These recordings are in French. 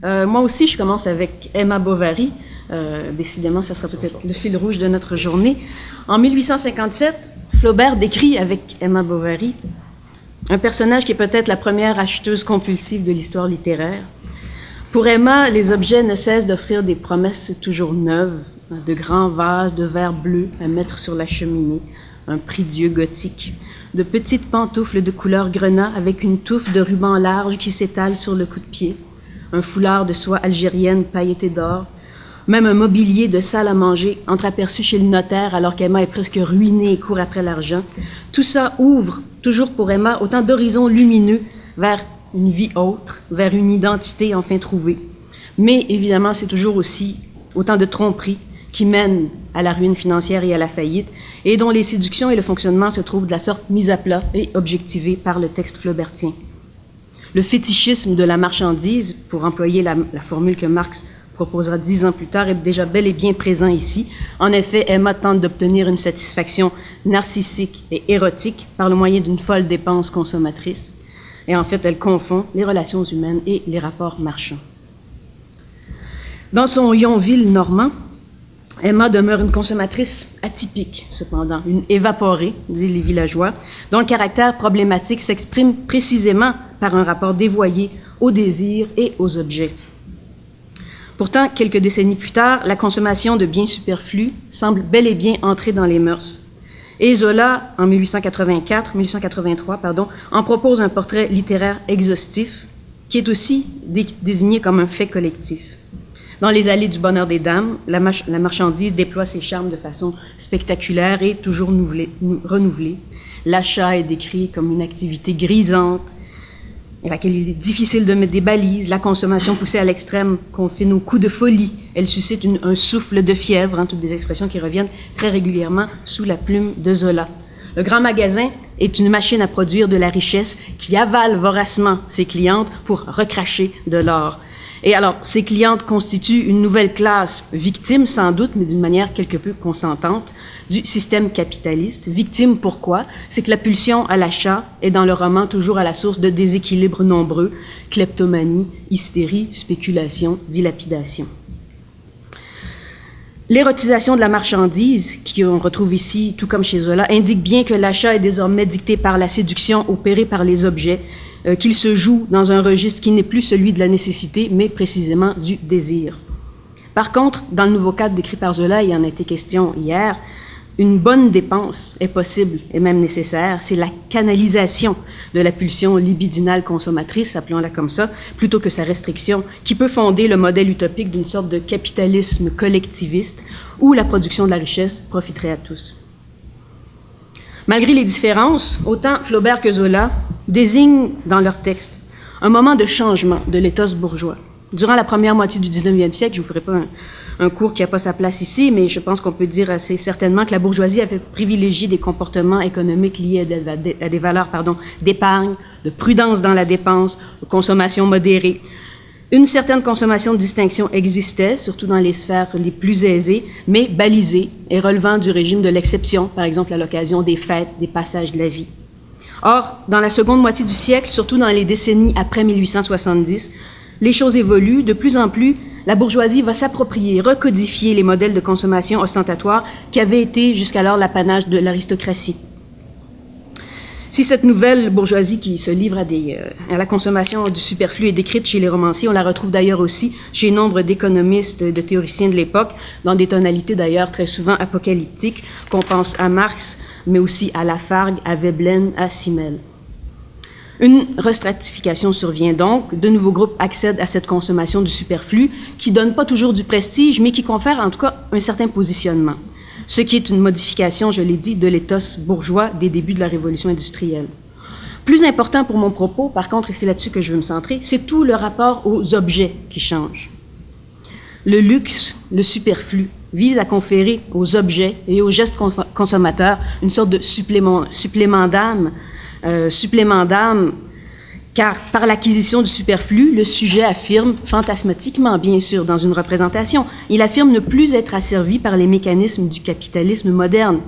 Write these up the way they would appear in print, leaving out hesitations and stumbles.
Moi aussi, je commence avec Emma Bovary. Décidément, ça sera peut-être le fil rouge de notre journée. En 1857, Flaubert décrit avec Emma Bovary un personnage qui est peut-être la première acheteuse compulsive de l'histoire littéraire. Pour Emma, les objets ne cessent d'offrir des promesses toujours neuves, de grands vases de verre bleu à mettre sur la cheminée, un prie-dieu gothique, de petites pantoufles de couleur grenat avec une touffe de ruban large qui s'étale sur le cou-de-pied, un foulard de soie algérienne pailleté d'or, même un mobilier de salle à manger entreaperçu chez le notaire alors qu'Emma est presque ruinée et court après l'argent. Tout ça ouvre, toujours pour Emma, autant d'horizons lumineux vers une vie autre, vers une identité enfin trouvée. Mais évidemment, c'est toujours aussi autant de tromperies qui mènent à la ruine financière et à la faillite, et dont les séductions et le fonctionnement se trouvent de la sorte mis à plat et objectivés par le texte flaubertien. Le fétichisme de la marchandise, pour employer la formule que Marx proposera 10 ans plus tard, est déjà bel et bien présent ici. En effet, Emma tente d'obtenir une satisfaction narcissique et érotique par le moyen d'une folle dépense consommatrice. Et en fait, elle confond les relations humaines et les rapports marchands. Dans son Yonville normand, Emma demeure une consommatrice atypique, cependant, une évaporée, disent les villageois, dont le caractère problématique s'exprime précisément par un rapport dévoyé au désir et aux objets. Pourtant, quelques décennies plus tard, la consommation de biens superflus semble bel et bien entrer dans les mœurs. Et Zola, en 1883, en propose un portrait littéraire exhaustif, qui est aussi désigné comme un fait collectif. Dans les allées du bonheur des dames, la marchandise déploie ses charmes de façon spectaculaire et toujours renouvelée. L'achat est décrit comme une activité grisante, à laquelle il est difficile de mettre des balises. La consommation poussée à l'extrême confine aux coups de folie. Elle suscite un souffle de fièvre, toutes des expressions qui reviennent très régulièrement sous la plume de Zola. Le grand magasin est une machine à produire de la richesse qui avale voracement ses clientes pour recracher de l'or. Et alors, ces clientes constituent une nouvelle classe, victime sans doute, mais d'une manière quelque peu consentante, du système capitaliste. Victime, pourquoi? C'est que la pulsion à l'achat est dans le roman toujours à la source de déséquilibres nombreux, kleptomanie, hystérie, spéculation, dilapidation. L'érotisation de la marchandise, qu'on retrouve ici, tout comme chez Zola, indique bien que l'achat est désormais dicté par la séduction opérée par les objets, qu'il se joue dans un registre qui n'est plus celui de la nécessité, mais précisément du désir. Par contre, dans le nouveau cadre décrit par Zola, il y en a été question hier, une bonne dépense est possible et même nécessaire. C'est la canalisation de la pulsion libidinale consommatrice, appelons-la comme ça, plutôt que sa restriction, qui peut fonder le modèle utopique d'une sorte de capitalisme collectiviste où la production de la richesse profiterait à tous. Malgré les différences, autant Flaubert que Zola désignent dans leur texte un moment de changement de l'éthos bourgeois. Durant la première moitié du 19e siècle, je ne vous ferai pas un cours qui n'a pas sa place ici, mais je pense qu'on peut dire assez certainement que la bourgeoisie avait privilégié des comportements économiques liés à des valeurs d'épargne, de prudence dans la dépense, de consommation modérée. Une certaine consommation de distinction existait, surtout dans les sphères les plus aisées, mais balisée et relevant du régime de l'exception, par exemple à l'occasion des fêtes, des passages de la vie. Or, dans la seconde moitié du siècle, surtout dans les décennies après 1870, les choses évoluent. De plus en plus, la bourgeoisie va s'approprier, recodifier les modèles de consommation ostentatoire qui avaient été jusqu'alors l'apanage de l'aristocratie. Si cette nouvelle bourgeoisie qui se livre à la consommation du superflu est décrite chez les romanciers, on la retrouve d'ailleurs aussi chez nombre d'économistes, de théoriciens de l'époque, dans des tonalités d'ailleurs très souvent apocalyptiques, qu'on pense à Marx, mais aussi à Lafargue, à Veblen, à Simmel. Une restratification survient donc, de nouveaux groupes accèdent à cette consommation du superflu, qui ne donne pas toujours du prestige, mais qui confère en tout cas un certain positionnement. Ce qui est une modification, je l'ai dit, de l'éthos bourgeois des débuts de la révolution industrielle. Plus important pour mon propos, par contre, et c'est là-dessus que je veux me centrer, c'est tout le rapport aux objets qui change. Le luxe, le superflu, vise à conférer aux objets et aux gestes consommateurs une sorte de supplément d'âme, car par l'acquisition du superflu, le sujet affirme, fantasmatiquement bien sûr dans une représentation, il affirme ne plus être asservi par les mécanismes du capitalisme moderne.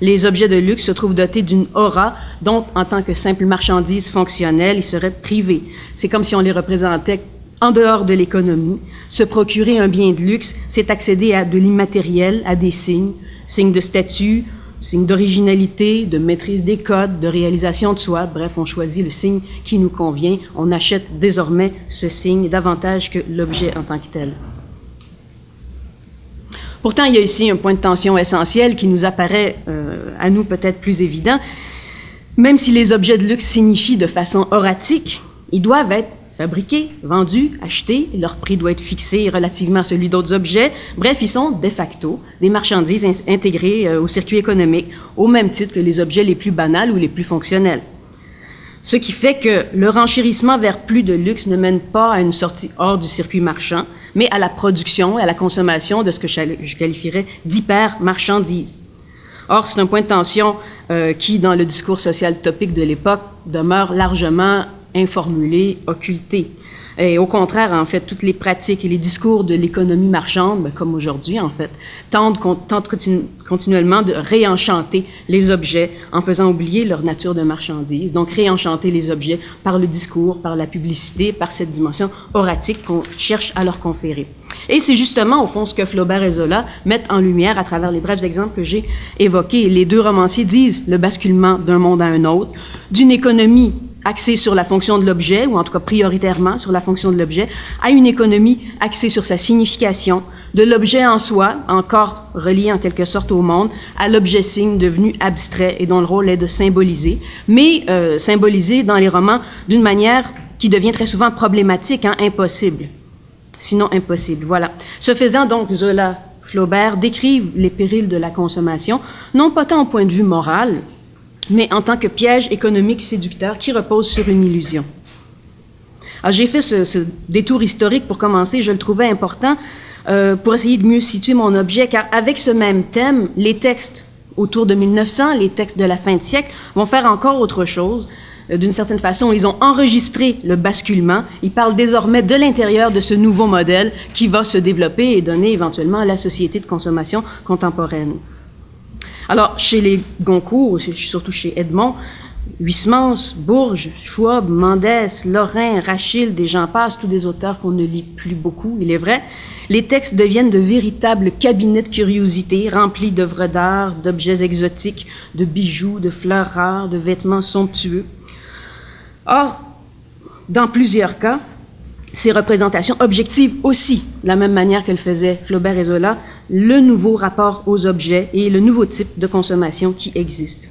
Les objets de luxe se trouvent dotés d'une aura dont, en tant que simple marchandise fonctionnelle, ils seraient privés. C'est comme si on les représentait En dehors de l'économie, se procurer un bien de luxe, c'est accéder à de l'immatériel, à des signes, signes de statut, signes d'originalité, de maîtrise des codes, de réalisation de soi. Bref, on choisit le signe qui nous convient. On achète désormais ce signe davantage que l'objet en tant que tel. Pourtant, il y a ici un point de tension essentiel qui nous apparaît à nous peut-être plus évident. Même si les objets de luxe signifient de façon horatique, ils doivent être fabriqués, vendus, achetés, leur prix doit être fixé relativement à celui d'autres objets. Bref, ils sont de facto des marchandises intégrées au circuit économique, au même titre que les objets les plus banals ou les plus fonctionnels. Ce qui fait que le renchérissement vers plus de luxe ne mène pas à une sortie hors du circuit marchand, mais à la production et à la consommation de ce que je qualifierais d'hyper-marchandise. Or, c'est un point de tension qui, dans le discours social topique de l'époque, demeure largement informulé, occulté. Et au contraire, en fait, toutes les pratiques et les discours de l'économie marchande, comme aujourd'hui, en fait, tentent continuellement de réenchanter les objets en faisant oublier leur nature de marchandise. Donc, réenchanter les objets par le discours, par la publicité, par cette dimension horatique qu'on cherche à leur conférer. Et c'est justement, au fond, ce que Flaubert et Zola mettent en lumière à travers les brefs exemples que j'ai évoqués. Les deux romanciers disent le basculement d'un monde à un autre, d'une économie axée sur la fonction de l'objet, ou en tout cas prioritairement sur la fonction de l'objet, à une économie axée sur sa signification, de l'objet en soi, encore relié en quelque sorte au monde, à l'objet signe devenu abstrait et dont le rôle est de symboliser, mais symboliser dans les romans d'une manière qui devient très souvent problématique, impossible. Sinon impossible, voilà. Ce faisant donc, Zola, Flaubert décrivent les périls de la consommation, non pas tant au point de vue moral, mais en tant que piège économique séducteur qui repose sur une illusion. Alors, j'ai fait ce détour historique pour commencer, je le trouvais important pour essayer de mieux situer mon objet, car avec ce même thème, les textes autour de 1900, les textes de la fin de siècle, vont faire encore autre chose. D'une certaine façon, ils ont enregistré le basculement. Ils parlent désormais de l'intérieur de ce nouveau modèle qui va se développer et donner éventuellement la société de consommation contemporaine. Alors, chez les Goncourt, surtout chez Edmond, Huysmans, Bourges, Schwab, Mendès, Lorrain, Rachilde, et j'en passe, tous des auteurs qu'on ne lit plus beaucoup, il est vrai, les textes deviennent de véritables cabinets de curiosité remplis d'œuvres d'art, d'objets exotiques, de bijoux, de fleurs rares, de vêtements somptueux. Or, dans plusieurs cas, ces représentations objectivent aussi, de la même manière que le faisaient Flaubert et Zola, le nouveau rapport aux objets et le nouveau type de consommation qui existe.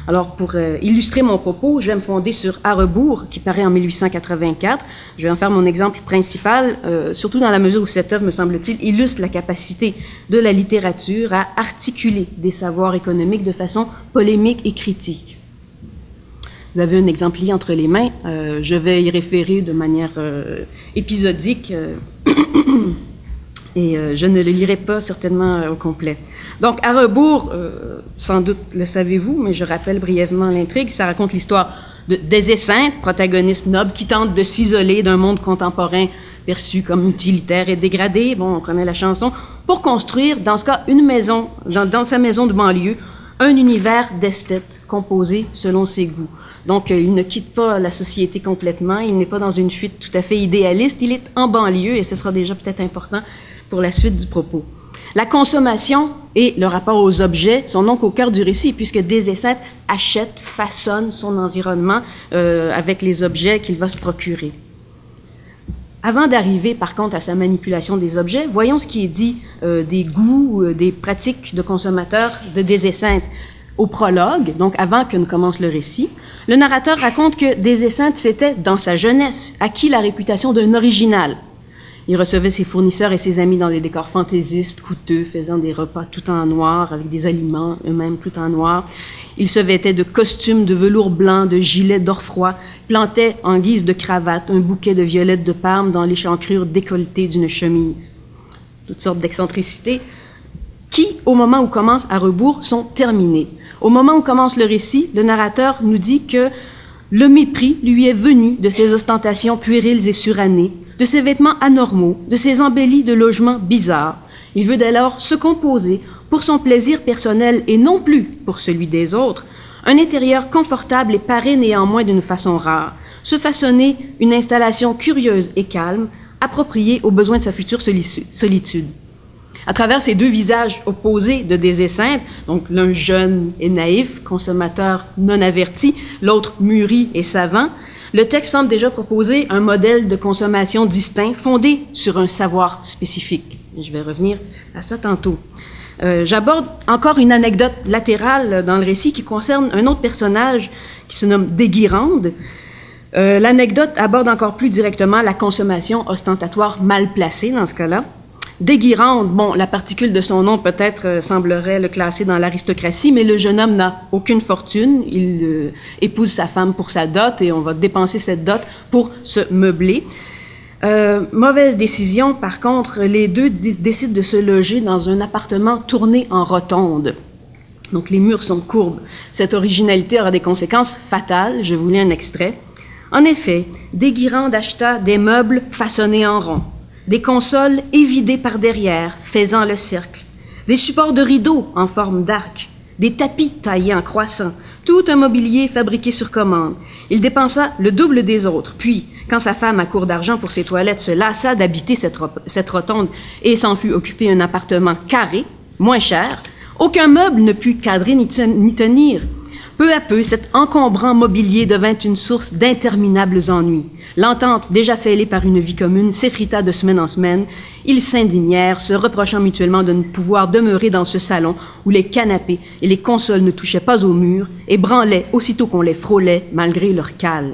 Alors, pour illustrer mon propos, je vais me fonder sur À rebours, qui paraît en 1884. Je vais en faire mon exemple principal, surtout dans la mesure où cette œuvre, me semble-t-il, illustre la capacité de la littérature à articuler des savoirs économiques de façon polémique et critique. Vous avez un exemplaire entre les mains. Je vais y référer de manière épisodique et je ne le lirai pas certainement au complet. Donc, À rebours, sans doute le savez-vous, mais je rappelle brièvement l'intrigue. Ça raconte l'histoire des Esseintes, protagonistes nobles qui tentent de s'isoler d'un monde contemporain perçu comme utilitaire et dégradé. Bon, on connaît la chanson. Pour construire, dans ce cas, une maison, dans sa maison de banlieue, un univers d'esthète composé selon ses goûts. Donc, il ne quitte pas la société complètement, il n'est pas dans une fuite tout à fait idéaliste, il est en banlieue, et ce sera déjà peut-être important pour la suite du propos. La consommation et le rapport aux objets sont donc au cœur du récit, puisque Des Esseintes achète, façonne son environnement avec les objets qu'il va se procurer. Avant d'arriver, par contre, à sa manipulation des objets, voyons ce qui est dit des goûts, des pratiques de consommateurs de Des Esseintes. Au prologue, donc avant que ne commence le récit, le narrateur raconte que Des Esseintes s'était, dans sa jeunesse, acquis la réputation d'un original. Il recevait ses fournisseurs et ses amis dans des décors fantaisistes, coûteux, faisant des repas tout en noir, avec des aliments eux-mêmes tout en noir. Il se vêtait de costumes de velours blanc, de gilets d'orfroie, plantait en guise de cravate un bouquet de violettes de Parme dans l'échancrure décolletée d'une chemise. Toutes sortes d'excentricités qui, au moment où commence À rebours, sont terminées. Au moment où commence le récit, le narrateur nous dit que le mépris lui est venu de ses ostentations puériles et surannées, de ses vêtements anormaux, de ses embellis de logements bizarres. Il veut dès lors se composer, pour son plaisir personnel et non plus pour celui des autres, un intérieur confortable et paré néanmoins d'une façon rare, se façonner une installation curieuse et calme, appropriée aux besoins de sa future solitude. À travers ces deux visages opposés de Des Esseintes, donc l'un jeune et naïf, consommateur non averti, l'autre mûri et savant, le texte semble déjà proposer un modèle de consommation distinct fondé sur un savoir spécifique. Je vais revenir à ça tantôt. J'aborde encore une anecdote latérale dans le récit qui concerne un autre personnage qui se nomme Déguirande. L'anecdote aborde encore plus directement la consommation ostentatoire mal placée dans ce cas-là. Déguirande, bon, la particule de son nom peut-être semblerait le classer dans l'aristocratie, mais le jeune homme n'a aucune fortune. Il épouse sa femme pour sa dot et on va dépenser cette dot pour se meubler. Mauvaise décision, par contre, les deux décident de se loger dans un appartement tourné en rotonde. Donc les murs sont courbes. Cette originalité aura des conséquences fatales. Je vous lis un extrait. En effet, Déguirande acheta des meubles façonnés en rond, des consoles évidées par derrière, faisant le cercle, des supports de rideaux en forme d'arc, des tapis taillés en croissant, tout un mobilier fabriqué sur commande. Il dépensa le double des autres. Puis, quand sa femme, à court d'argent pour ses toilettes, se lassa d'habiter cette rotonde et s'en fut occuper un appartement carré, moins cher, aucun meuble ne put cadrer ni tenir. Peu à peu, cet encombrant mobilier devint une source d'interminables ennuis. L'entente, déjà fêlée par une vie commune, s'effrita de semaine en semaine. Ils s'indignèrent, se reprochant mutuellement de ne pouvoir demeurer dans ce salon où les canapés et les consoles ne touchaient pas au mur et branlaient aussitôt qu'on les frôlait, malgré leur cale.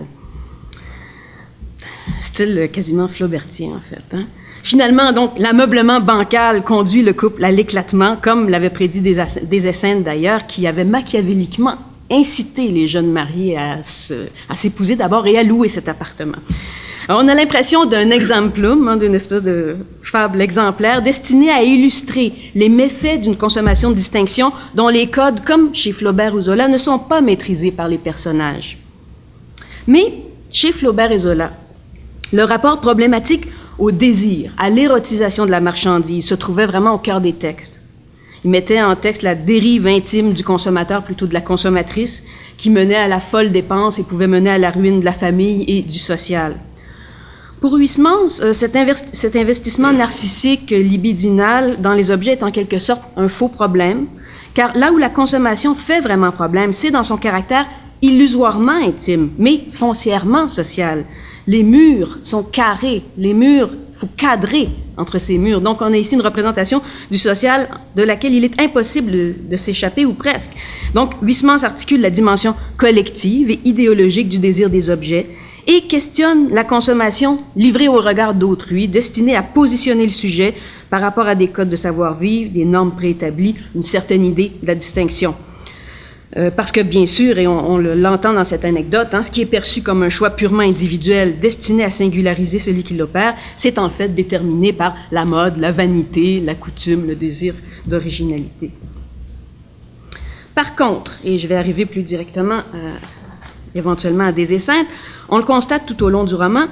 Style quasiment flaubertien, en fait. Hein? Finalement, donc, l'ameublement bancal conduit le couple à l'éclatement, comme l'avait prédit Des Esseintes d'ailleurs, qui avait machiavéliquement inciter les jeunes mariés à s'épouser d'abord et à louer cet appartement. Alors, on a l'impression d'un exemplum, hein, d'une espèce de fable exemplaire destinée à illustrer les méfaits d'une consommation de distinction dont les codes, comme chez Flaubert ou Zola, ne sont pas maîtrisés par les personnages. Mais chez Flaubert et Zola, le rapport problématique au désir, à l'érotisation de la marchandise se trouvait vraiment au cœur des textes. Il mettait en texte la dérive intime du consommateur plutôt de la consommatrice qui menait à la folle dépense et pouvait mener à la ruine de la famille et du social. Pour Huysmans, cet investissement narcissique libidinal dans les objets est en quelque sorte un faux problème, car là où la consommation fait vraiment problème, c'est dans son caractère illusoirement intime, mais foncièrement social. Les murs sont carrés, les murs, il faut cadrer entre ces murs. Donc, on a ici une représentation du social de laquelle il est impossible de s'échapper, ou presque. Donc, Huysmans articule la dimension collective et idéologique du désir des objets et questionne la consommation livrée au regard d'autrui, destinée à positionner le sujet par rapport à des codes de savoir-vivre, des normes préétablies, une certaine idée de la distinction. Parce que, bien sûr, et on l'entend dans cette anecdote, hein, ce qui est perçu comme un choix purement individuel destiné à singulariser celui qui l'opère, c'est en fait déterminé par la mode, la vanité, la coutume, le désir d'originalité. Par contre, et je vais arriver plus directement éventuellement à Des Esseintes, on le constate tout au long du roman,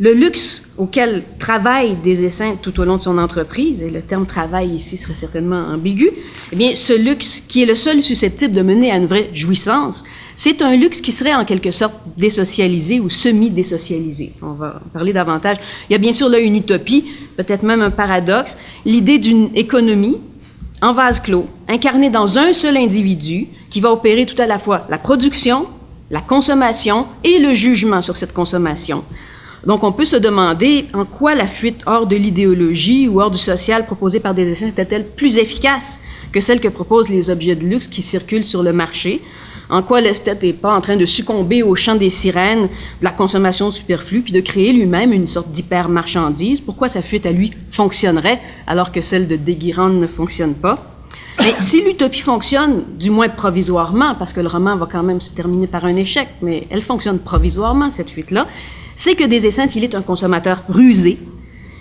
le luxe auquel travaille Des Esseintes tout au long de son entreprise, et le terme « travail » ici serait certainement ambigu, eh bien, ce luxe qui est le seul susceptible de mener à une vraie jouissance, c'est un luxe qui serait en quelque sorte désocialisé ou semi-désocialisé. On va en parler davantage. Il y a bien sûr là une utopie, peut-être même un paradoxe, l'idée d'une économie en vase clos, incarnée dans un seul individu qui va opérer tout à la fois la production, la consommation et le jugement sur cette consommation. Donc, on peut se demander en quoi la fuite hors de l'idéologie ou hors du social proposée par Des Esseintes est-elle plus efficace que celle que proposent les objets de luxe qui circulent sur le marché? En quoi l'esthète n'est pas en train de succomber au chant des sirènes, de la consommation superflue, puis de créer lui-même une sorte d'hyper-marchandise? Pourquoi sa fuite à lui fonctionnerait alors que celle de Déguirande ne fonctionne pas? Mais si l'utopie fonctionne, du moins provisoirement, parce que le roman va quand même se terminer par un échec, mais elle fonctionne provisoirement, cette fuite-là, c'est que Des Esseintes, il est un consommateur rusé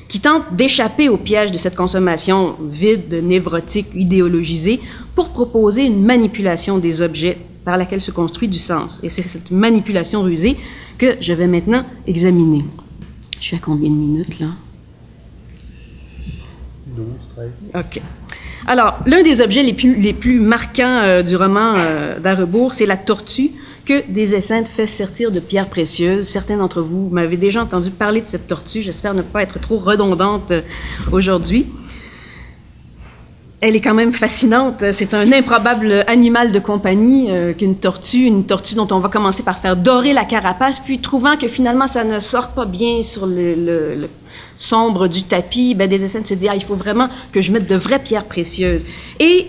qui tente d'échapper au piège de cette consommation vide, névrotique, idéologisée, pour proposer une manipulation des objets par laquelle se construit du sens. Et c'est cette manipulation rusée que je vais maintenant examiner. Je suis à combien de minutes, là? 12, 13. OK. Alors, l'un des objets les plus marquants du roman d'Arrebourg, c'est la tortue, que des essaims fait sertir de pierres précieuses. Certains d'entre vous m'avaient déjà entendu parler de cette tortue. J'espère ne pas être trop redondante aujourd'hui. Elle est quand même fascinante. C'est un improbable animal de compagnie qu'une tortue dont on va commencer par faire dorer la carapace, puis trouvant que finalement ça ne sort pas bien sur le sombre du tapis, des essaims se disent il faut vraiment que je mette de vraies pierres précieuses. Et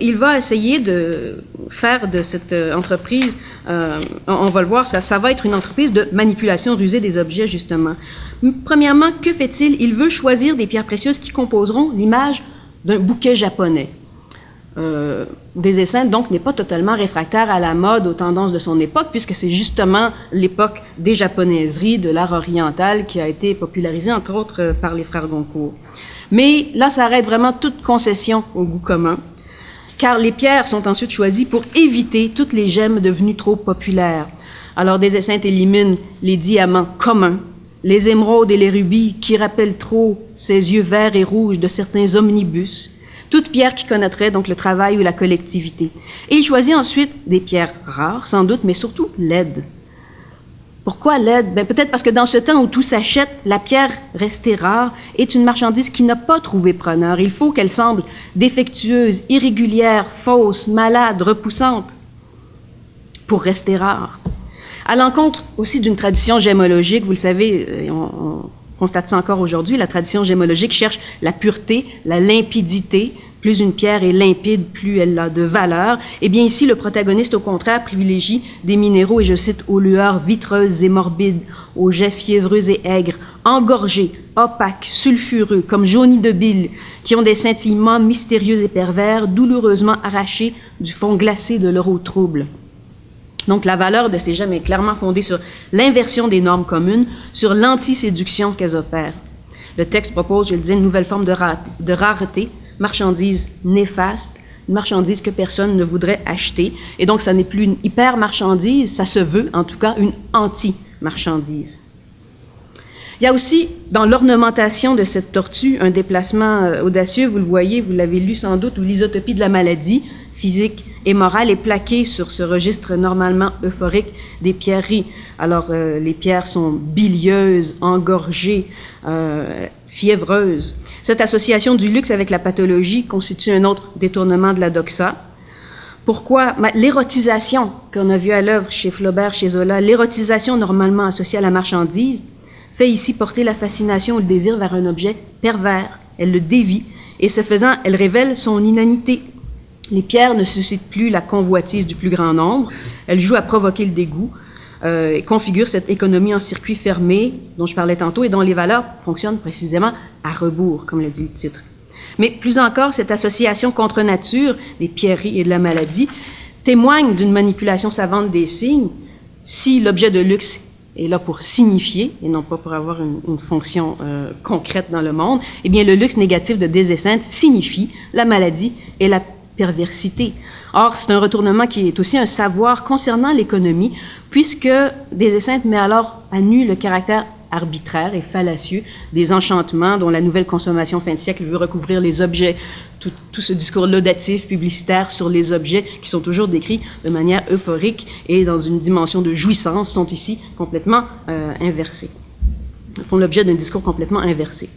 il va essayer de faire de cette entreprise, on va le voir, ça va être une entreprise de manipulation rusée des objets justement. Premièrement, que fait-il? Il veut choisir des pierres précieuses qui composeront l'image d'un bouquet japonais. Des essaims, donc, n'est pas totalement réfractaire à la mode, aux tendances de son époque, puisque c'est justement l'époque des japonaiseries, de l'art oriental, qui a été popularisée, entre autres, par les frères Goncourt. Mais là, ça arrête vraiment toute concession au goût commun, car les pierres sont ensuite choisies pour éviter toutes les gemmes devenues trop populaires. Alors, des essaims éliminent les diamants communs, les émeraudes et les rubis qui rappellent trop ces yeux verts et rouges de certains omnibus, toute pierre qui connaîtrait donc le travail ou la collectivité. Et il choisit ensuite des pierres rares, sans doute, mais surtout laides. Pourquoi laide? Peut-être parce que dans ce temps où tout s'achète, la pierre restée rare est une marchandise qui n'a pas trouvé preneur. Il faut qu'elle semble défectueuse, irrégulière, fausse, malade, repoussante pour rester rare. À l'encontre aussi d'une tradition gémologique, vous le savez, on constate ça encore aujourd'hui, la tradition gémologique cherche la pureté, la limpidité. Plus une pierre est limpide, plus elle a de valeur. Eh bien ici, le protagoniste, au contraire, privilégie des minéraux, et je cite, aux lueurs vitreuses et morbides, aux jets fiévreux et aigres, engorgés, opaques, sulfureux, comme jaunis de bile, qui ont des scintillements mystérieux et pervers, douloureusement arrachés du fond glacé de leur eau trouble. Donc, la valeur de ces gemmes est clairement fondée sur l'inversion des normes communes, sur l'anti-séduction qu'elles opèrent. Le texte propose, je le disais, une nouvelle forme de rareté, marchandise néfaste, une marchandise que personne ne voudrait acheter. Et donc, ça n'est plus une hyper-marchandise, ça se veut, en tout cas, une anti-marchandise. Il y a aussi, dans l'ornementation de cette tortue, un déplacement audacieux, vous le voyez, vous l'avez lu sans doute, où l'isotopie de la maladie, physique et morale, est plaquée sur ce registre normalement euphorique des pierreries. Alors, les pierres sont bilieuses, engorgées, fiévreuses. Cette association du luxe avec la pathologie constitue un autre détournement de la doxa. Pourquoi? L'érotisation qu'on a vue à l'œuvre chez Flaubert, chez Zola, l'érotisation normalement associée à la marchandise, fait ici porter la fascination ou le désir vers un objet pervers. Elle le dévie, et ce faisant, elle révèle son inanité. Les pierres ne suscitent plus la convoitise du plus grand nombre, elles jouent à provoquer le dégoût, et configurent cette économie en circuit fermé dont je parlais tantôt et dont les valeurs fonctionnent précisément à rebours, comme le dit le titre. Mais plus encore, cette association contre nature des pierreries et de la maladie témoigne d'une manipulation savante des signes. Si l'objet de luxe est là pour signifier et non pas pour avoir une fonction concrète dans le monde, eh bien le luxe négatif de Des Esseintes signifie la maladie et la perversité. Or, c'est un retournement qui est aussi un savoir concernant l'économie, puisque Des Esseintes met alors à nu le caractère arbitraire et fallacieux des enchantements dont la nouvelle consommation fin de siècle veut recouvrir les objets. Tout ce discours laudatif, publicitaire sur les objets qui sont toujours décrits de manière euphorique et dans une dimension de jouissance sont ici complètement inversés. Ils font l'objet d'un discours complètement inversé.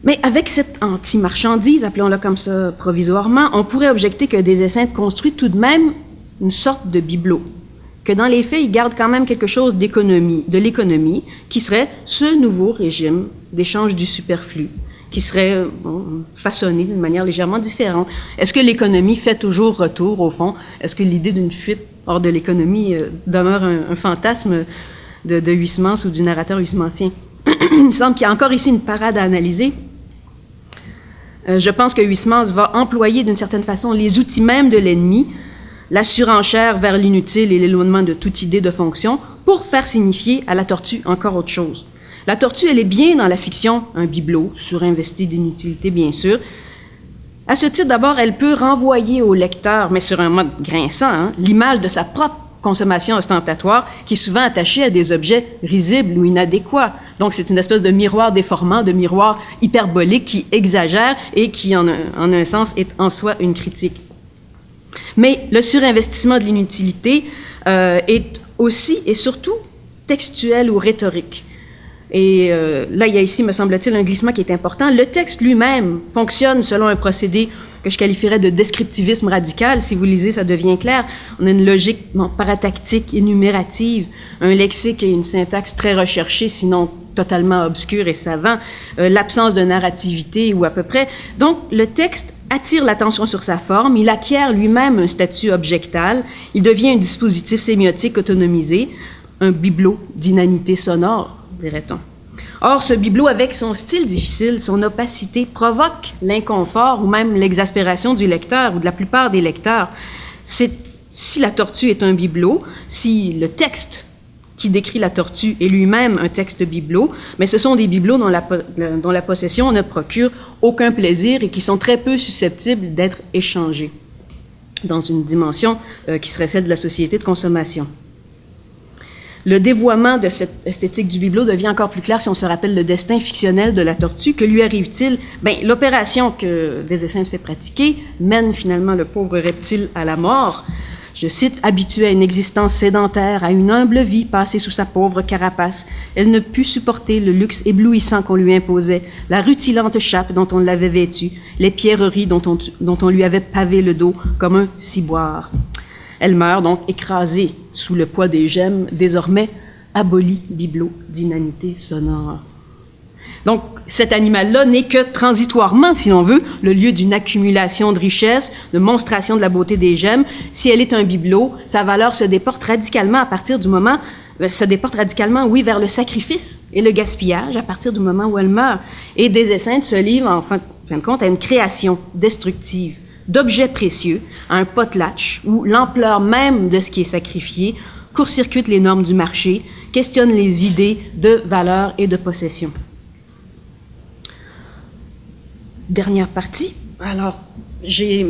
Mais avec cette anti-marchandise, appelons-la comme ça provisoirement, on pourrait objecter que Des Esseintes construit tout de même une sorte de bibelot, que dans les faits, il garde quand même quelque chose de l'économie, qui serait ce nouveau régime d'échange du superflu, qui serait façonné d'une manière légèrement différente. Est-ce que l'économie fait toujours retour, au fond? Est-ce que l'idée d'une fuite hors de l'économie demeure un fantasme de Huysmans ou du narrateur huysmansien? Il me semble qu'il y a encore ici une parade à analyser. Je pense que Huysmans va employer d'une certaine façon les outils même de l'ennemi, la surenchère vers l'inutile et l'éloignement de toute idée de fonction, pour faire signifier à la tortue encore autre chose. La tortue, elle est bien dans la fiction un bibelot, surinvesti d'inutilité bien sûr. À ce titre, d'abord, elle peut renvoyer au lecteur, mais sur un mode grinçant, l'image de sa propre consommation ostentatoire qui est souvent attachée à des objets risibles ou inadéquats. Donc, c'est une espèce de miroir déformant, de miroir hyperbolique qui exagère et qui, en un sens, est en soi une critique. Mais le surinvestissement de l'inutilité est aussi et surtout textuel ou rhétorique. Et là, il y a ici, me semble-t-il, un glissement qui est important. Le texte lui-même fonctionne selon un procédé que je qualifierais de descriptivisme radical. Si vous lisez, ça devient clair. On a une logique paratactique, énumérative, un lexique et une syntaxe très recherchée, sinon totalement obscur et savant, l'absence de narrativité ou à peu près. Donc, le texte attire l'attention sur sa forme, il acquiert lui-même un statut objectal, il devient un dispositif sémiotique autonomisé, un bibelot d'inanité sonore, dirait-on. Or, ce bibelot, avec son style difficile, son opacité, provoque l'inconfort ou même l'exaspération du lecteur ou de la plupart des lecteurs. Si la tortue est un bibelot, si le texte qui décrit la tortue est lui-même un texte bibelot, mais ce sont des bibelots dont la possession ne procure aucun plaisir et qui sont très peu susceptibles d'être échangés dans une dimension qui serait celle de la société de consommation. Le dévoiement de cette esthétique du bibelot devient encore plus clair si on se rappelle le destin fictionnel de la tortue. Que lui arrive-t-il? Bien, l'opération que Des Esseintes fait pratiquer mène finalement le pauvre reptile à la mort. Je cite, « Habituée à une existence sédentaire, à une humble vie passée sous sa pauvre carapace, elle ne put supporter le luxe éblouissant qu'on lui imposait, la rutilante chape dont on l'avait vêtue, les pierreries dont on lui avait pavé le dos comme un ciboire. Elle meurt donc écrasée sous le poids des gemmes, désormais aboli bibelot d'inanité sonore. » Donc, cet animal-là n'est que transitoirement, si l'on veut, le lieu d'une accumulation de richesses, de monstration de la beauté des gemmes. Si elle est un bibelot, sa valeur se déporte radicalement à partir du moment, oui, vers le sacrifice et le gaspillage à partir du moment où elle meurt. Et Des Esseintes se livre, en fin de compte, à une création destructive d'objets précieux, à un potlatch où l'ampleur même de ce qui est sacrifié court-circuite les normes du marché, questionne les idées de valeur et de possession. Dernière partie. Alors, j'ai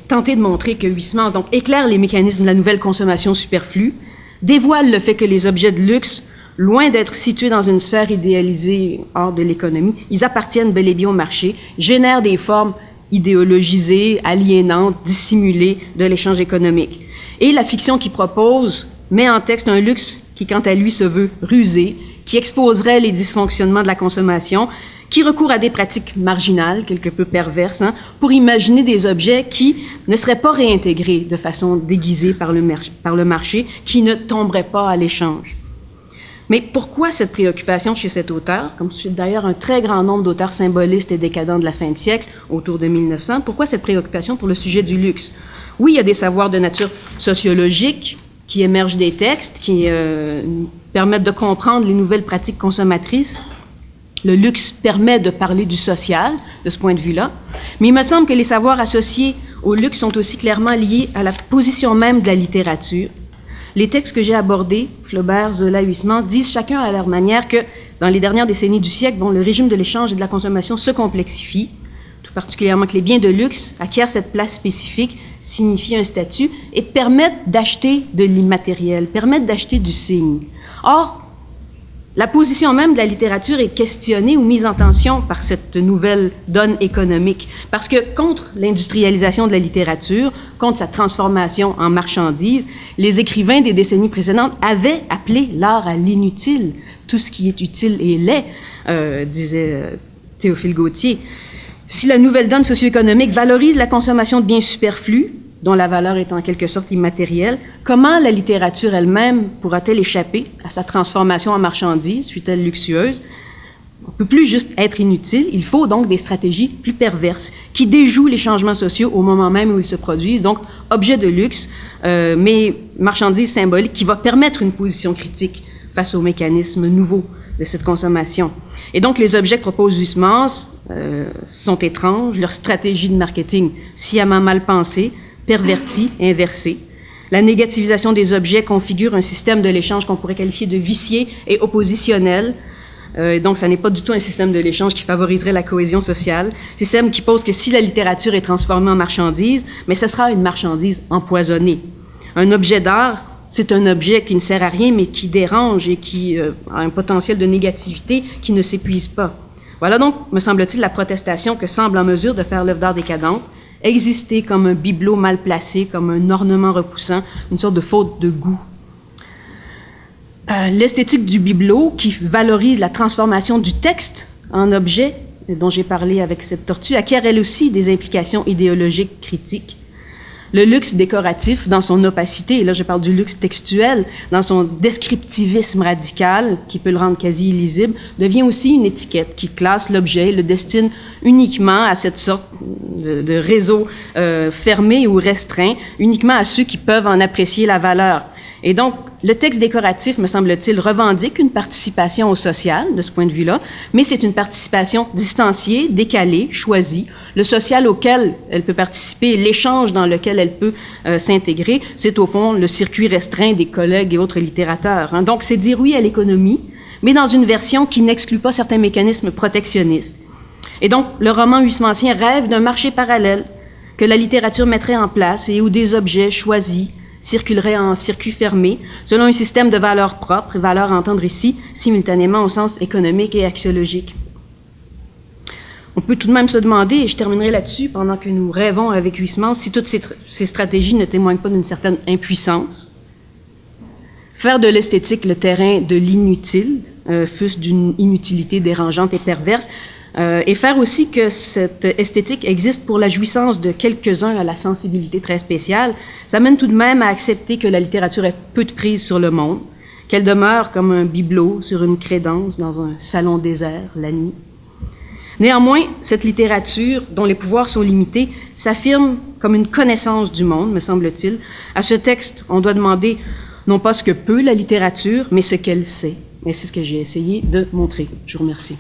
tenté de montrer que Huysmans donc éclaire les mécanismes de la nouvelle consommation superflue, dévoile le fait que les objets de luxe, loin d'être situés dans une sphère idéalisée hors de l'économie, ils appartiennent bel et bien au marché, génèrent des formes idéologisées, aliénantes, dissimulées de l'échange économique. Et la fiction qu'il propose met en texte un luxe qui, quant à lui, se veut rusé, qui exposerait les dysfonctionnements de la consommation, qui recourt à des pratiques marginales, quelque peu perverses, pour imaginer des objets qui ne seraient pas réintégrés de façon déguisée par le marché, qui ne tomberaient pas à l'échange. Mais pourquoi cette préoccupation chez cet auteur, comme chez d'ailleurs un très grand nombre d'auteurs symbolistes et décadents de la fin de siècle, autour de 1900, pourquoi cette préoccupation pour le sujet du luxe? Oui, il y a des savoirs de nature sociologique qui émergent des textes, qui permettent de comprendre les nouvelles pratiques consommatrices. Le luxe permet de parler du social, de ce point de vue-là, mais il me semble que les savoirs associés au luxe sont aussi clairement liés à la position même de la littérature. Les textes que j'ai abordés, Flaubert, Zola, Huysmans, disent chacun à leur manière que, dans les dernières décennies du siècle, le régime de l'échange et de la consommation se complexifie, tout particulièrement que les biens de luxe acquièrent cette place spécifique, signifient un statut et permettent d'acheter de l'immatériel, permettent d'acheter du signe. Or, la position même de la littérature est questionnée ou mise en tension par cette nouvelle donne économique, parce que contre l'industrialisation de la littérature, contre sa transformation en marchandise, les écrivains des décennies précédentes avaient appelé l'art à l'inutile. Tout ce qui est utile est laid, disait Théophile Gautier. Si la nouvelle donne socio-économique valorise la consommation de biens superflus, dont la valeur est en quelque sorte immatérielle, comment la littérature elle-même pourra-t-elle échapper à sa transformation en marchandise, fût-elle luxueuse? On ne peut plus juste être inutile, il faut donc des stratégies plus perverses qui déjouent les changements sociaux au moment même où ils se produisent, donc objet de luxe, mais marchandise symbolique qui va permettre une position critique face aux mécanismes nouveaux de cette consommation. Et donc les objets que propose Huysmans sont étranges, leur stratégie de marketing sciemment mal pensée, perverti, inversé. La négativisation des objets configure un système de l'échange qu'on pourrait qualifier de vicié et oppositionnel. Donc, ça n'est pas du tout un système de l'échange qui favoriserait la cohésion sociale. Système qui pose que si la littérature est transformée en marchandise, mais ce sera une marchandise empoisonnée. Un objet d'art, c'est un objet qui ne sert à rien, mais qui dérange et qui a un potentiel de négativité qui ne s'épuise pas. Voilà donc, me semble-t-il, la protestation que semble en mesure de faire l'œuvre d'art décadente. exister comme un bibelot mal placé, comme un ornement repoussant, une sorte de faute de goût. L'esthétique du bibelot, qui valorise la transformation du texte en objet, dont j'ai parlé avec cette tortue, acquiert elle aussi des implications idéologiques critiques. Le luxe décoratif, dans son opacité, et là je parle du luxe textuel, dans son descriptivisme radical, qui peut le rendre quasi illisible, devient aussi une étiquette qui classe l'objet et le destine uniquement à cette sorte de réseau fermé ou restreint, uniquement à ceux qui peuvent en apprécier la valeur. Et donc, le texte décoratif, me semble-t-il, revendique une participation au social, de ce point de vue-là, mais c'est une participation distanciée, décalée, choisie. Le social auquel elle peut participer, l'échange dans lequel elle peut s'intégrer, c'est au fond le circuit restreint des collègues et autres littérateurs. Hein. Donc, c'est dire oui à l'économie, mais dans une version qui n'exclut pas certains mécanismes protectionnistes. Et donc, le roman huysmansien rêve d'un marché parallèle que la littérature mettrait en place et où des objets choisis circulerait en circuit fermé, selon un système de valeurs propres, valeurs à entendre ici simultanément au sens économique et axiologique. On peut tout de même se demander, et je terminerai là-dessus, pendant que nous rêvons avec Huysmans, si toutes ces stratégies ne témoignent pas d'une certaine impuissance. Faire de l'esthétique le terrain de l'inutile, fût-ce d'une inutilité dérangeante et perverse, et faire aussi que cette esthétique existe pour la jouissance de quelques-uns à la sensibilité très spéciale, ça mène tout de même à accepter que la littérature ait peu de prise sur le monde, qu'elle demeure comme un bibelot sur une crédence dans un salon désert la nuit. Néanmoins, cette littérature, dont les pouvoirs sont limités, s'affirme comme une connaissance du monde, me semble-t-il. À ce texte, on doit demander non pas ce que peut la littérature, mais ce qu'elle sait. Et c'est ce que j'ai essayé de montrer. Je vous remercie.